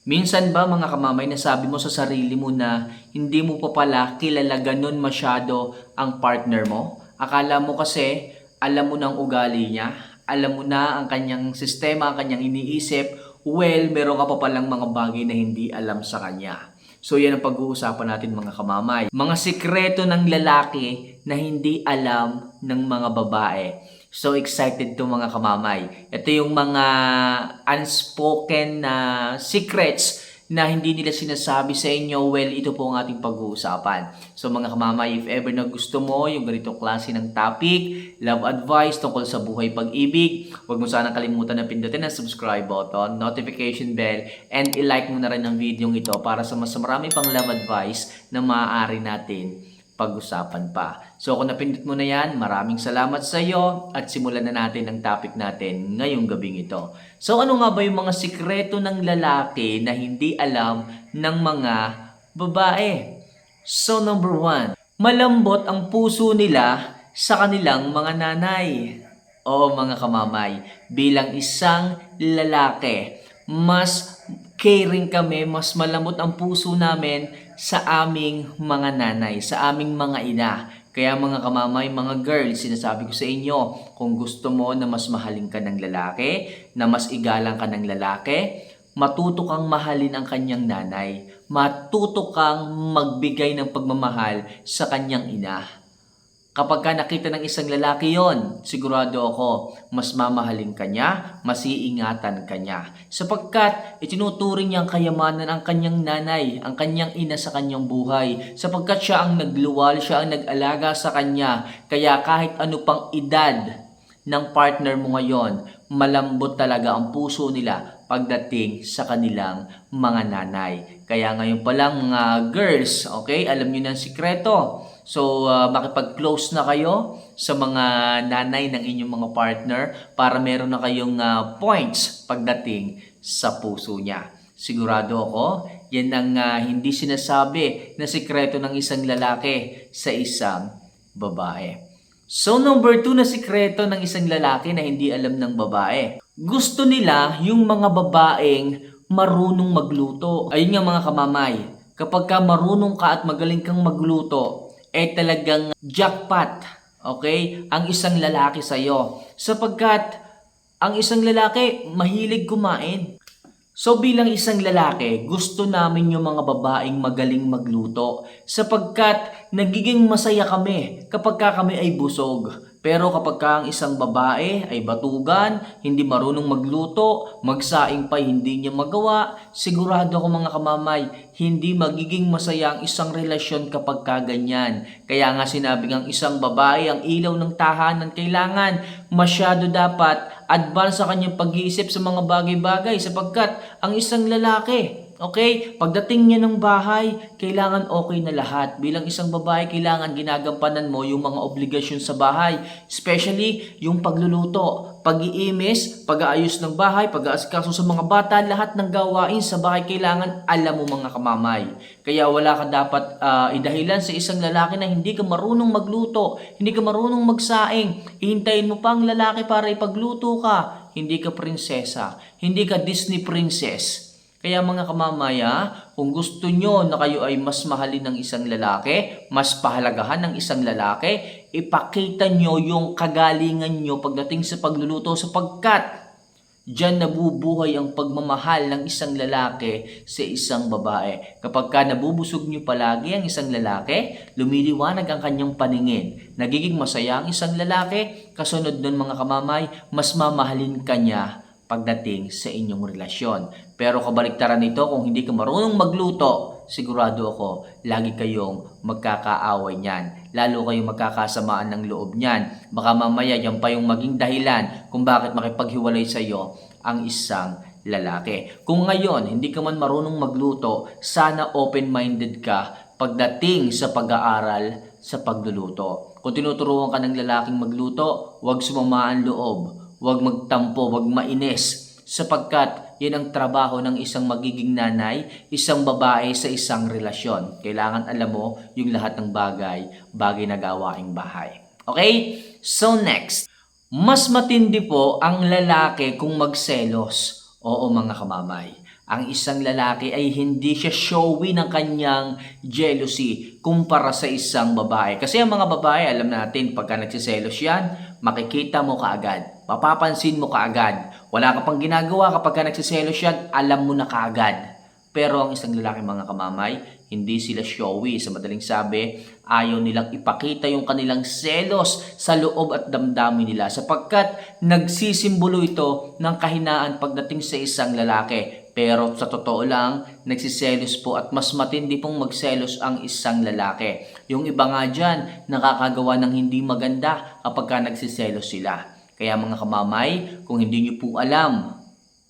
Minsan ba mga kamamay nasabi mo sa sarili mo na hindi mo pa pala kilala ganun masyado ang partner mo? Akala mo kasi alam mo ng ugali niya, alam mo na ang kanyang sistema, ang kanyang iniisip, well, meron ka pa palang mga bagay na hindi alam sa kanya. So yan ang pag-uusapan natin mga kamamay. Mga sikreto ng lalaki na hindi alam ng mga babae. So excited to mga kamamay. Ito yung mga unspoken na secrets na hindi nila sinasabi sa inyo. Well, ito po ang ating pag-uusapan. So mga kamamay, if ever na gusto mo yung ganitong klase ng topic, love advice tungkol sa buhay pag-ibig, huwag mo sana kalimutan na pindutin ang subscribe button, notification bell, and i-like mo na rin ang video ito para sa mas marami pang love advice na maaari natin pag-usapan pa. So kung napindot mo na yan, maraming salamat sa iyo at simulan na natin ang topic natin ngayong gabing ito. So ano nga ba yung mga sikreto ng lalaki na hindi alam ng mga babae? So number 1, malambot ang puso nila sa kanilang mga nanay. O mga kamamay, bilang isang lalaki, mas caring kami, mas malambot ang puso namin sa aming mga nanay, sa aming mga ina. Kaya mga kamamay, mga girls, sinasabi ko sa inyo, kung gusto mo na mas mahalin ka ng lalaki, na mas igalang ka ng lalaki, matuto kang mahalin ang kanyang nanay. Matuto kang magbigay ng pagmamahal sa kanyang ina. Kapag ka nakita ng isang lalaki yon, sigurado ako, mas mamahalin ka niya, mas iingatan ka niya. Sapagkat itinuturing niya ang kayamanan ang kanyang nanay, ang kanyang ina sa kanyang buhay. Sapagkat siya ang nagluwal, siya ang nag-alaga sa kanya. Kaya kahit ano pang edad ng partner mo ngayon, malambot talaga ang puso nila pagdating sa kanilang mga nanay. Kaya ngayon pa lang mga girls, okay, alam niyo na ang sikreto. So, makipag-close na kayo sa mga nanay ng inyong mga partner para meron na kayong points pagdating sa puso niya. Sigurado ako, yan ang hindi sinasabi na sikreto ng isang lalaki sa isang babae. So, number 2 na sikreto ng isang lalaki na hindi alam ng babae. Gusto nila yung mga babaeng marunong magluto. Ayun nga mga kamamay, kapag ka marunong ka at magaling kang magluto, talagang jackpot, okay, ang isang lalaki sa'yo. Sapagkat ang isang lalaki mahilig kumain. So bilang isang lalaki, gusto namin yung mga babaeng magaling magluto. Sapagkat nagiging masaya kami kapag kami ay busog. Pero kapag ang isang babae ay batugan, hindi marunong magluto, magsaing pa hindi niya magawa, sigurado ako mga kamamay, hindi magiging masaya ang isang relasyon kapag kaganyan. Kaya nga sinabi ng isang babae, ang ilaw ng tahanan kailangan masyado dapat advance sa kanyang pag-iisip sa mga bagay-bagay sapagkat ang isang lalaki, okay, pagdating niya ng bahay, kailangan okay na lahat. Bilang isang babae, kailangan ginagampanan mo yung mga obligasyon sa bahay. Especially yung pagluluto, pag-iimis, pag-aayos ng bahay, pag-aasikaso sa mga bata, lahat ng gawain sa bahay kailangan alam mo mga kamamay. Kaya wala ka dapat idahilan sa isang lalaki na hindi ka marunong magluto, hindi ka marunong magsaing. Hihintayin mo pa ang lalaki para ipagluto ka. Hindi ka prinsesa, hindi ka Disney princess. Kaya mga kamamaya, kung gusto nyo na kayo ay mas mahalin ng isang lalaki, mas pahalagahan ng isang lalaki, ipakita nyo yung kagalingan nyo pagdating sa pagluluto sapagkat diyan nabubuhay ang pagmamahal ng isang lalaki sa isang babae. Kapag ka nabubusog nyo palagi ang isang lalaki, lumiliwanag ang kanyang paningin. Nagiging masaya ang isang lalaki, kasunod nun mga kamamay, mas mamahalin ka niya pagdating sa inyong relasyon. Pero kabaliktaran nito, kung hindi ka marunong magluto, sigurado ako, lagi kayong magkakaaway niyan. Lalo kayong magkakasamaan ng loob niyan. Baka mamaya yan pa yung maging dahilan kung bakit makipaghiwalay sa iyo ang isang lalaki. Kung ngayon, hindi ka man marunong magluto, sana open-minded ka pagdating sa pag-aaral sa pagluluto. Kung tinuturuan ka ng lalaking magluto, huwag sumama ang loob. Huwag magtampo, huwag mainis. Sapagkat yan ang trabaho ng isang magiging nanay, isang babae sa isang relasyon. Kailangan alam mo yung lahat ng bagay na gawaing bahay. Okay? So next, mas matindi po ang lalaki kung magselos. Oo mga kamamay. Ang isang lalaki ay hindi siya showy ng kanyang jealousy kumpara sa isang babae. Kasi ang mga babae, alam natin, pagka nagsiselos yan, makikita mo kaagad. Mapapansin mo kaagad. Wala ka pang ginagawa kapag ka nagsiselos yan, alam mo na kaagad. Pero ang isang lalaki mga kamamay, hindi sila showy. Sa madaling sabi, ayaw nilang ipakita yung kanilang selos sa loob at damdamin nila sapagkat nagsisimbolo ito ng kahinaan pagdating sa isang lalaki. Pero sa totoo lang, nagsiselos po at mas matindi pong magselos ang isang lalaki. Yung iba nga dyan, nakakagawa ng hindi maganda kapag ka nagsiselos sila. Kaya mga kamamay, kung hindi nyo po alam,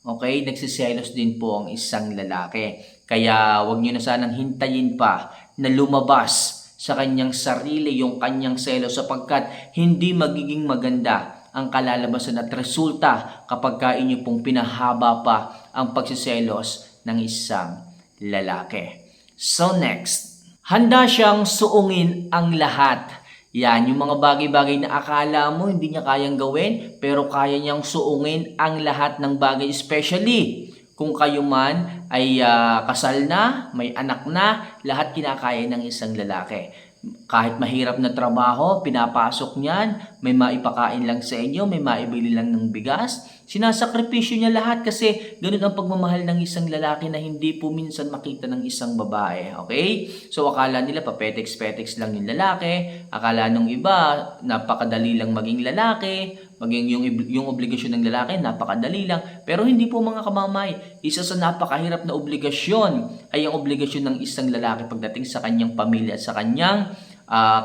okay, nagsiselos din po ang isang lalaki. Kaya wag nyo na sanang hintayin pa na lumabas sa kanyang sarili yung kanyang selos sapagkat hindi magiging maganda ang kalalabasan at resulta kapag inyo pong pinahaba pa ang pagsiselos ng isang lalaki. So next, handa siyang suungin ang lahat. Yan, yung mga bagay-bagay na akala mo hindi niya kayang gawin, pero kaya niyang suungin ang lahat ng bagay, especially kung kayo man ay kasal na, may anak na, lahat kinakaya ng isang lalaki. Kahit mahirap na trabaho, pinapasok niyan, may maipakain lang sa inyo, may maibili lang ng bigas. Sinasakripisyo niya lahat kasi ganun ang pagmamahal ng isang lalaki na hindi po minsan makita ng isang babae. Okay? So akala nila papetex-petex lang yung lalaki, akala nung iba napakadali lang maging lalaki, maging yung obligasyon ng lalaki napakadali lang. Pero hindi po mga kamamay, isa sa napakahirap na obligasyon ay ang obligasyon ng isang lalaki pagdating sa kanyang pamilya at sa kanyang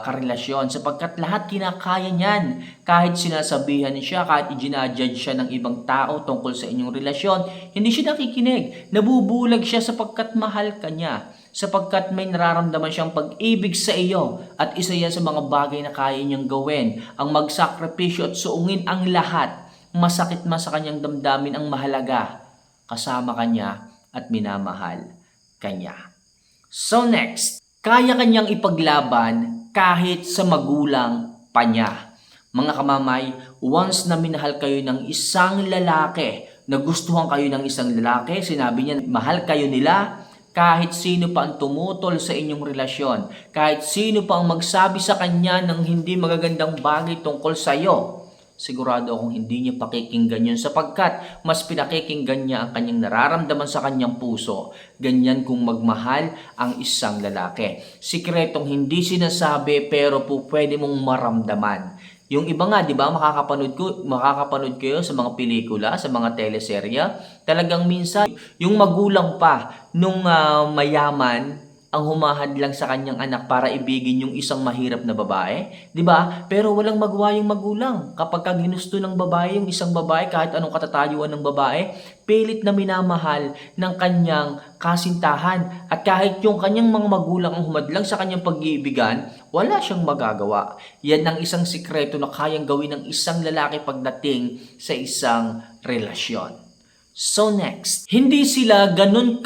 karelasyon sapagkat lahat kinakaya niyan. Kahit sinasabihan siya, kahit i-judge siya ng ibang tao tungkol sa inyong relasyon, hindi siya nakikinig. Nabubulag siya sapagkat mahal ka niya, sapagkat may nararamdaman siyang pag-ibig sa iyo at isa yan sa mga bagay na kaya niyang gawin, ang magsakripisyo at suungin ang lahat. Masakit man sa kanyang damdamin ang mahalaga, kasama kanya at minamahal kanya. So next, kaya kanyang ipaglaban kahit sa magulang pa niya. Mga kamamay, once na minahal kayo ng isang lalaki, nagustuhan kayo ng isang lalaki, sinabi niya, mahal kayo nila, kahit sino pa ang tumutol sa inyong relasyon, kahit sino pa ang magsabi sa kanya ng hindi magagandang bagay tungkol sa iyo, sigurado akong hindi niya pakikinggan yun sapagkat mas pinakikinggan niya ang kanyang nararamdaman sa kanyang puso. Ganyan kung magmahal ang isang lalaki. Sikretong hindi sinasabi pero po pwede mong maramdaman. Yung iba nga, di ba, makakapanood kayo sa mga pelikula, sa mga teleserya. Talagang minsan, yung magulang pa nung mayaman, ang humahad lang sa kanyang anak para ibigin yung isang mahirap na babae, 'di ba? Pero walang magawa yung magulang. Kapag ginusto ng babae yung isang babae, kahit anong katatayuan ng babae, pilit na minamahal ng kanyang kasintahan. At kahit yung kanyang mga magulang ang humadlang sa kanyang pag-iibigan, wala siyang magagawa. Yan ang isang sikreto na kayang gawin ng isang lalaki pagdating sa isang relasyon. So next, hindi sila ganun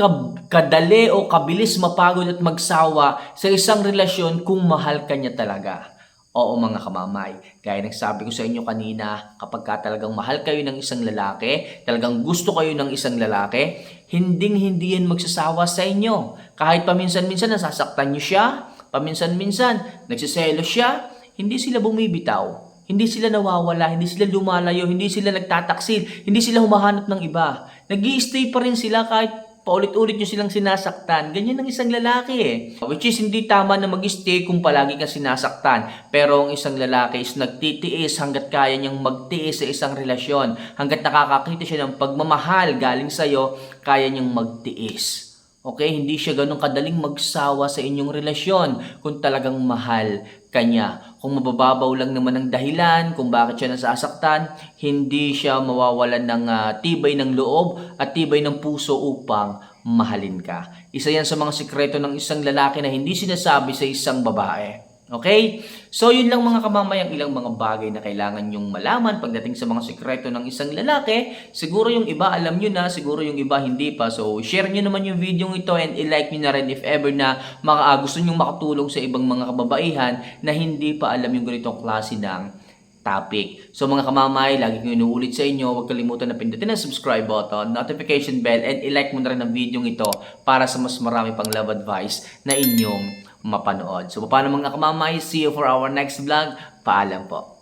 kadali o kabilis mapagod at magsawa sa isang relasyon kung mahal ka niya talaga. Oo mga kamamay, gaya ng sabi ko sa inyo kanina, kapag talagang mahal kayo ng isang lalaki, talagang gusto kayo ng isang lalaki, hindi yan magsasawa sa inyo. Kahit paminsan-minsan nasasaktan niyo siya, paminsan-minsan nagsiselos siya, hindi sila bumibitaw. Hindi sila nawawala, hindi sila lumalayo, hindi sila nagtataksil, hindi sila humahanap ng iba. Nag-i-stay pa rin sila kahit paulit-ulit nyo silang sinasaktan. Ganyan ang isang lalaki eh. Which is hindi tama na mag-stay kung palagi kang sinasaktan. Pero ang isang lalaki is nagtitiis hanggat kaya niyang magtiis sa isang relasyon. Hanggat nakakakita siya ng pagmamahal galing sa'yo, kaya niyang magtiis. Okay, hindi siya ganun kadaling magsawa sa inyong relasyon kung talagang mahal kanya. Kung mabababaw lang naman ang dahilan kung bakit siya nasasaktan, hindi siya mawawalan ng tibay ng loob at tibay ng puso upang mahalin ka. Isa yan sa mga sikreto ng isang lalaki na hindi sinasabi sa isang babae. Okay? So yun lang mga kamamay ang ilang mga bagay na kailangan nyong malaman pagdating sa mga sikreto ng isang lalaki. Siguro yung iba alam nyo na, siguro yung iba hindi pa. So share nyo naman yung video ito and i-like nyo na rin if ever na gusto nyong makatulong sa ibang mga kababaihan na hindi pa alam yung ganitong klase ng topic. So mga kamamay, lagi ko inuulit sa inyo, huwag kalimutan na pindutin ang subscribe button, notification bell, and ilike mo na rin ang video ito para sa mas marami pang love advice na inyong mapanood. So paano mga kamamay, see you for our next vlog. Paalam po.